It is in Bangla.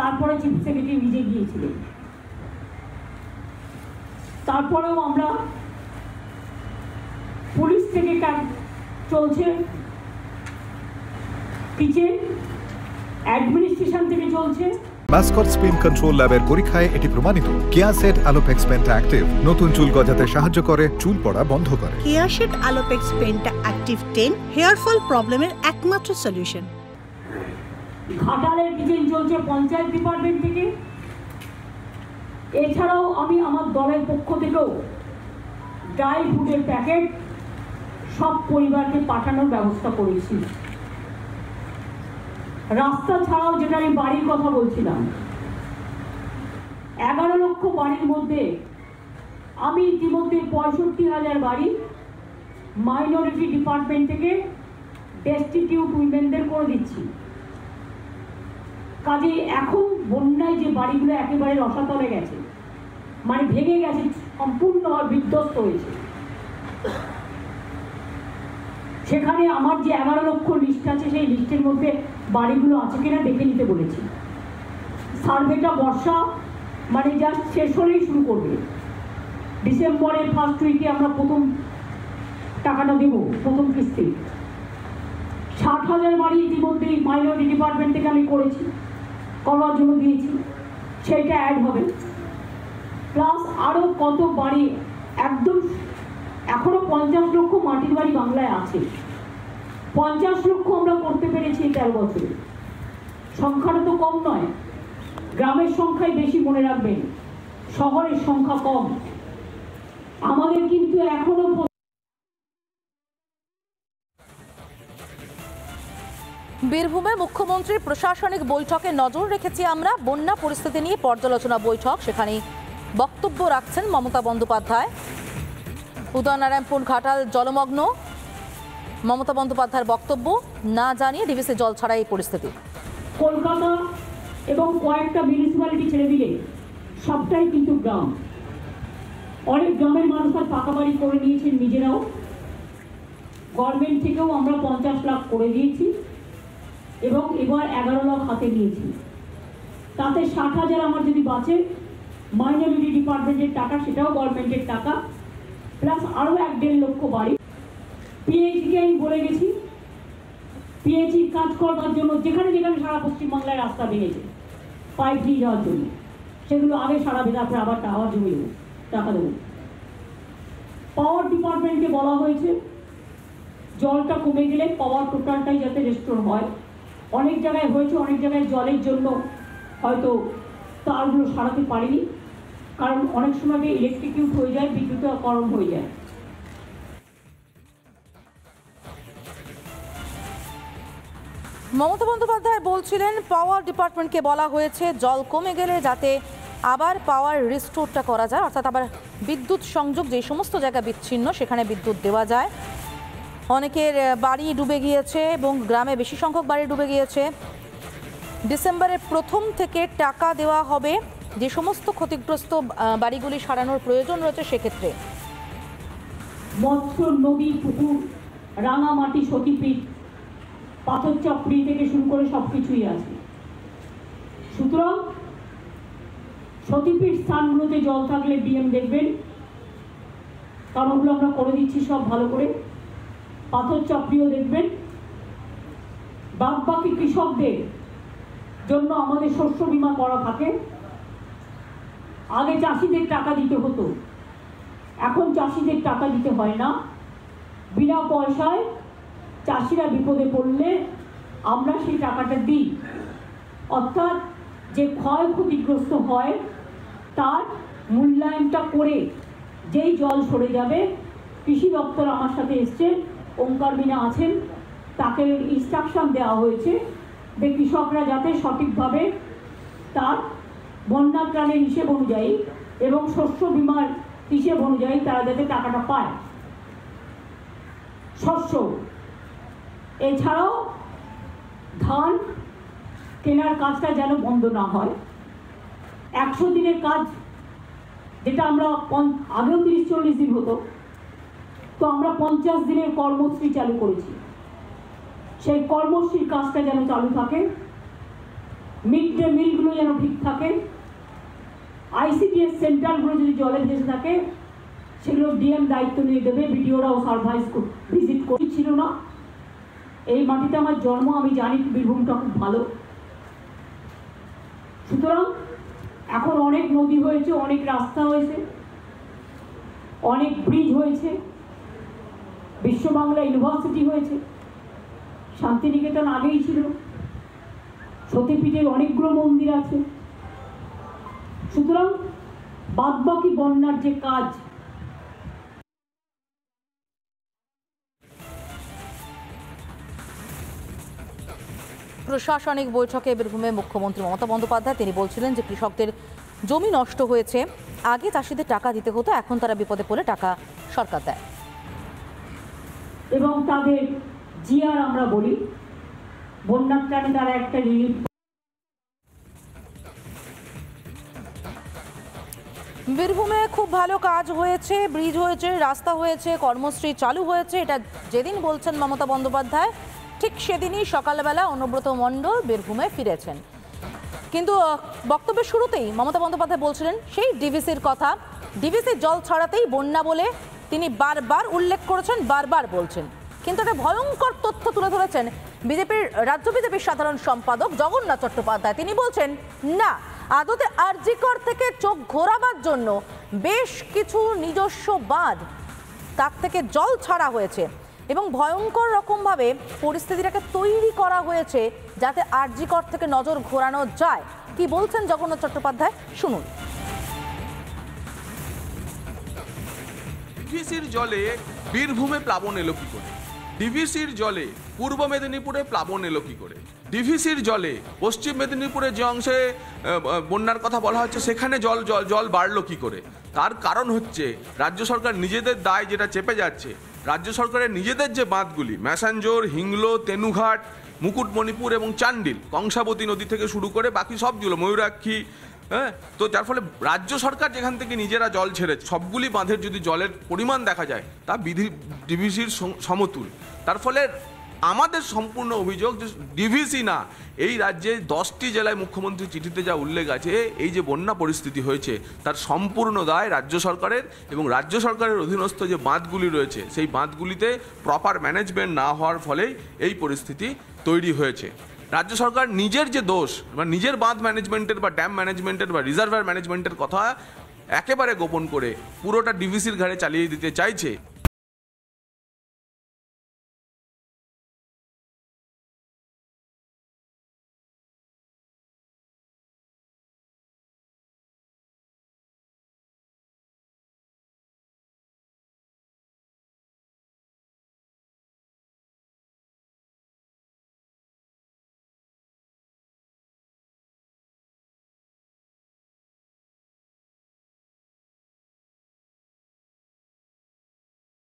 তারপরে চিফ সেক্রেটারি নিজে গিয়েছিলেন। তারপরেও আমরা পুলিশ থেকে চলছে, কিচেন অ্যাডমিনিস্ট্রেশন থেকে চলছে। মাসকট স্পিন কন্ট্রোল ল্যাবের পরীক্ষায় এটি প্রমাণিত। কেয়াসেট আলোপেক্স পেন্টা অ্যাক্টিভ নতুন চুল গজাতে সাহায্য করে, চুল পড়া বন্ধ করে। Keya Seth Alopex penta active 10 hair fall প্রবলেমের একমাত্র সলিউশন। ঘাটালের কিচেন চলছে পঞ্চায়েত ডিপার্টমেন্ট থেকে। এছাড়াও আমি আমার দলের পক্ষ থেকেও ড্রাই ফ্রুটের প্যাকেট সব পরিবারকে পাঠানোর ব্যবস্থা করেছি। রাস্তা ছাড়াও যেটা আমি বাড়ির কথা বলছিলাম, 11 লক্ষ বাড়ির মধ্যে আমি ইতিমধ্যে 65,000 বাড়ি মাইনরিটি ডিপার্টমেন্ট থেকে ডেস্টিটিউট উইমেনদের করে দিচ্ছি। কাজে এখন বন্যায় যে বাড়িগুলো একেবারে রসাতলে গেছে, মানে ভেঙে গেছে, সম্পূর্ণ বিধ্বস্ত হয়েছে, সেখানে আমার যে 11 লক্ষ লিস্ট আছে সেই লিস্টের মধ্যে বাড়িগুলো আছে কিনা দেখে নিতে বলেছি। সার্ভেটা বর্ষা মানে জাস্ট শেষ হলেই শুরু করবে। ডিসেম্বরের ফার্স্ট উইকে আমরা প্রথম টাকাটা দেব, প্রথম কিস্তি। 60,000 বাড়ি ইতিমধ্যেই মাইনরিটি ডিপার্টমেন্ট থেকে আমি করেছি, করার জন্য দিয়েছি, সেইটা অ্যাড হবে। প্লাস আরও কত বাড়ি একদম এখনো 50 লক্ষ মাটির বাড়ি বাংলায় আছে। 50 লক্ষ আমরা করতে পেরেছি 13 বছরে। সংখ্যাটা তো কম নয়, গ্রামের সংখ্যাই বেশি, মনে রাখবেন, শহরের সংখ্যা কম। আমাদের কিন্তু এখনো বীরভূমে মুখ্যমন্ত্রীর প্রশাসনিক বৈঠকে নজর রেখেছি আমরা। বন্যা পরিস্থিতি নিয়ে পর্যালোচনা বৈঠক, সেখানে বক্তব্য রাখছেন মমতা বন্দ্যোপাধ্যায়। উদয়নারায়ণপুর ঘাটাল জলমগ্ন, মমতা বন্দ্যোপাধ্যায়ের বক্তব্য, না জানিয়ে ডিভিসি জল ছাড়া এই পরিস্থিতি। কলকাতা এবং কয়েকটা মিউনিসিপ্যালিটি ছেড়ে দিলে সবটাই কিন্তু গ্রাম। অনেক গ্রামের মানুষ আর পাকা বাড়ি করে নিয়েছেন নিজেরাও। গভর্নমেন্ট থেকেও আমরা 50 লাখ করে দিয়েছি এবং এবার 11 লাখ হাতে নিয়েছি। তাতে 60,000 আমার যদি বাঁচে, মাইনরিটি ডিপার্টমেন্টের টাকা, সেটাও গভর্নমেন্টের টাকা, প্লাস আরও 1.5 লক্ষ বাড়ি। পিএইচকে আমি বলে গেছি, পিএইচির কাজ করবার জন্য যেখানে যেখানে সারা পশ্চিমবাংলায় রাস্তা ভেঙেছে পাইপ দিয়ে যাওয়ার জন্য, সেগুলো আগে সারাবে, তারপরে আবার জমি দেবো, টাকা দেবো। পাওয়ার ডিপার্টমেন্টকে বলা হয়েছে জলটা কমে গেলে পাওয়ার টোটালটাই যাতে রেস্টোর হয়। অনেক জায়গায় হয়েছে, অনেক জায়গায় জলের জন্য হয়তো তারগুলো সারাতে পারিনি, কারণ অনেক সময় ইলেকট্রিকিউট হয়ে যায়, বিদ্যুৎকরণ হয়ে যায়। মমতা বন্দ্যোপাধ্যায় বলছিলেন পাওয়ার ডিপার্টমেন্টকে বলা হয়েছে জল কমে গেলে যাতে আবার পাওয়ার রিস্টোরটা করা যায়, অর্থাৎ আবার বিদ্যুৎ সংযোগ যে সমস্ত জায়গা বিচ্ছিন্ন সেখানে বিদ্যুৎ দেওয়া যায়। অনেকের বাড়ি ডুবে গিয়েছে এবং গ্রামে বেশি সংখ্যক বাড়ি ডুবে গিয়েছে। ডিসেম্বরের প্রথম থেকে টাকা দেওয়া হবে যে সমস্ত ক্ষতিগ্রস্ত বাড়িগুলি সারানোর প্রয়োজন রয়েছে সেক্ষেত্রে। মৎস্য, নদী, পুকুর, রাঙামাটি, সতীপীঠ, পাথর চাপড়ি থেকে শুরু করে সবকিছুই আছে। সুতরাং সতীপীঠ স্থানগুলোতে জল থাকলে ডিএম দেখবেন, কারণ ওগুলো আমরা করে দিচ্ছি সব ভালো করে। পাথর চাপড়িও দেখবেন। বাকি কৃষকদের জন্য আমাদের শস্য বীমা করা থাকে। আগে চাষিদের টাকা দিতে হতো, এখন চাষিদের টাকা দিতে হয় না। বিনা পয়সায় চাষিরা বিপদে পড়লে আমরা সেই টাকাটা দিই। অর্থাৎ যে ক্ষয়ক্ষতিগ্রস্ত হয় তার মূল্যায়নটা করে যেই জল সরে যাবে, কৃষি দপ্তর আমার সাথে এসছে, ওঙ্কার মিনা আছেন, তাকে ইনস্ট্রাকশন দেওয়া হয়েছে যে কৃষকরা যাতে সঠিকভাবে তার বন্যা ত্রাণের হিসেব অনুযায়ী এবং শস্য বীমার হিসেব অনুযায়ী তারা যাতে টাকাটা পায়। শস্য এছাড়াও ধান কেনার কাজটা যেন বন্ধ না হয়। 100 দিনের কাজ, যেটা আমরা আগেও 30-40 দিন হতো, তো আমরা 50 দিনের কর্মশ্রী চালু করেছি। সেই কর্মশ্রীর কাজটা যেন চালু থাকে। মিড ডে মিলগুলো যেন ঠিক থাকে, আইসিডিএস সেন্টারগুলো যদি জলে ভেসে থাকে সেগুলো ডিএম দায়িত্ব নিয়ে দেবে, বিডিওরাও সার্ভাইস ভিজিট করছিল না। এই মাটিতে আমার জন্ম, আমি জানি বীরভূমটা খুব ভালো। সুতরাং এখন অনেক নদী হয়েছে, অনেক রাস্তা হয়েছে, অনেক ব্রিজ হয়েছে, বিশ্ববাংলা ইউনিভার্সিটি হয়েছে, শান্তিনিকেতন আগেই ছিল, সতীপীঠের অনেকগুলো মন্দির আছে। সুতরাং বাদবাকি বন্যার যে কাজ, প্রশাসনিক বৈঠকে বীরভূমে মুখ্যমন্ত্রী মমতা বন্দ্যোপাধ্যায় তিনি বলছিলেন যে কৃষকদের জমি নষ্ট হয়েছে, আগে চাষিদের টাকা দিতে হতো, এখন তারা বিপদে পড়লে টাকা সরকার দেয় এবং তাদের জিআর আমরা বলি, বন্যার টানে তারা একটা রিলিফ। বীরভূমে খুব ভালো কাজ হয়েছে, ব্রিজ হয়েছে, রাস্তা হয়েছে, কর্মশ্রী চালু হয়েছে, এটা যেদিন বলছেন মমতা বন্দ্যোপাধ্যায় ঠিক সেদিনই সকালবেলা অনুব্রত মণ্ডল বীরভূমে ফিরেছেন। কিন্তু বক্তব্যের শুরুতেই মমতা বন্দ্যোপাধ্যায় বলছিলেন সেই ডিভিসির কথা, ডিভিসির জল ছড়াতেই বন্যা বলে তিনি বারবার উল্লেখ করেছেন, বারবার বলছেন। কিন্তু একটা ভয়ঙ্কর তথ্য তুলে ধরেছেন রাজ্য বিজেপির সাধারণ সম্পাদক জগন্নাথ চট্টোপাধ্যায়। তিনি বলছেন না, আদতে আরজিকর থেকে চোখ ঘোরাবার জন্য বেশ কিছু নিজস্ব বাঁধ তার থেকে জল ছাড়া হয়েছে এবং ভয়ঙ্কর রকমভাবে পরিস্থিতিটাকে তৈরি করা হয়েছে যাতে আরজিকর থেকে নজর ঘোরানো যায়। কি বলছেন জগন্নাথ চট্টোপাধ্যায়, শুনুন। ডিভিসির জলে বীরভূমে প্লাবন এলো কি করে? ডিভিসির জলে পূর্ব মেদিনীপুরে প্লাবন এলো কি করে? ডিভিসির জলে পশ্চিম মেদিনীপুরে যে অংশে বন্যার কথা বলা হচ্ছে সেখানে জল বাড়লো কি করে? তার কারণ হচ্ছে রাজ্য সরকার নিজেদের দায় যেটা চেপে যাচ্ছে। রাজ্য সরকারের নিজেদের যে বাঁধগুলি ম্যাসাঞ্জোর, হিংলো, তেনুঘাট, মুকুটমণিপুর এবং চান্ডিল, কংসাবতী নদী থেকে শুরু করে বাকি সবগুলো, ময়ূরাক্ষী, হ্যাঁ, তো যার ফলে রাজ্য সরকার যেখান থেকে নিজেরা জল ছেড়েছে সবগুলি বাঁধের যদি জলের পরিমাণ দেখা যায় তা ডিভিসির সমতুল। তার ফলে আমাদের সম্পূর্ণ অভিযোগ যে ডিভিসি না, এই রাজ্যে 10টি জেলায় মুখ্যমন্ত্রী চিঠিতে যা উল্লেখ আছে এই যে বন্যা পরিস্থিতি হয়েছে তার সম্পূর্ণ দায় রাজ্য সরকারের, এবং রাজ্য সরকারের অধীনস্থ যে বাঁধগুলি রয়েছে সেই বাঁধগুলিতে প্রপার ম্যানেজমেন্ট না হওয়ার ফলেই এই পরিস্থিতি তৈরি হয়েছে। রাজ্য সরকার নিজের যে দোষ বা নিজের বাঁধ ম্যানেজমেন্টের বা ড্যাম ম্যানেজমেন্টের বা রিজার্ভার ম্যানেজমেন্টের কথা একেবারে গোপন করে পুরোটা ডিভিসির ঘাড়ে চালিয়ে দিতে চাইছে।